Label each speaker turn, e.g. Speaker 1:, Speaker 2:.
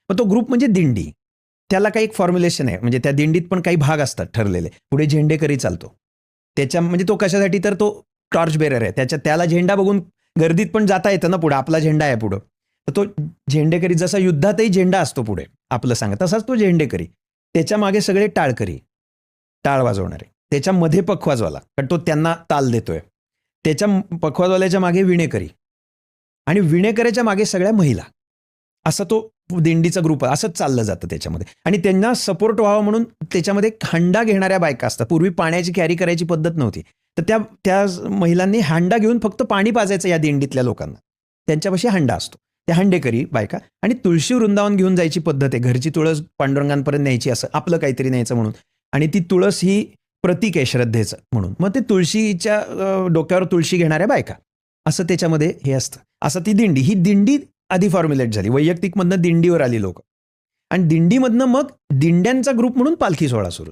Speaker 1: मग तो ग्रुप म्हणजे दिंडी. त्याला काही एक फॉर्म्युलेशन आहे, म्हणजे त्या दिंडीत पण काही भाग असतात ठरलेले. पुढे झेंडेकरी चालतो, त्याच्या म्हणजे तो कशासाठी, तर तो टॉर्च बेरर आहे, त्याला झेंडा बघून गर्दीत पण जाता येतं ना पुढे, आपला झेंडा आहे पुढं. तर तो झेंडेकरी, जसा युद्धातही झेंडा असतो पुढे आपलं सांगा, तसाच तो झेंडेकरी. त्याच्या मागे सगळे टाळकरी, टाळ वाजवणारे. त्याच्यामध्ये पखवाजवाला, कारण तो त्यांना ताल देतोय. त्याच्या पखवाजवाल्याच्या मागे विणेकरी, आणि विणेकऱ्याच्या मागे सगळ्या महिला. असा तो दिंडीचा ग्रुप आहे. असंच चाललं जातं त्याच्यामध्ये. आणि त्यांना सपोर्ट व्हावं म्हणून त्याच्यामध्ये हंडा घेणाऱ्या बायका असतात. पूर्वी पाण्याची कॅरी करायची पद्धत नव्हती, तर त्या महिलांनी हंडा घेऊन फक्त पाणी पाजायचं या दिंडीतल्या लोकांना. त्यांच्यापाशी हंडा असतो, ते हंडेकरी बायका. आणि तुळशी वृंदावन घेऊन जायची पद्धत आहे. घरची तुळस पांडुरंगांपर्यंत न्यायची, असं आपलं काहीतरी न्यायचं म्हणून. आणि ती तुळस ही प्रतीक आहे श्रद्धेचं म्हणून. मग ते तुळशीच्या डोक्यावर तुळशी घेणाऱ्या बायका, असं त्याच्यामध्ये हे असतं. असं ती दिंडी आधी फॉर्म्युलेट झाली. वैयक्तिकमधनं दिंडीवर आली लोक, आणि दिंडीमधनं मग दिंड्यांचा ग्रुप म्हणून पालखी सोहळा सुरू.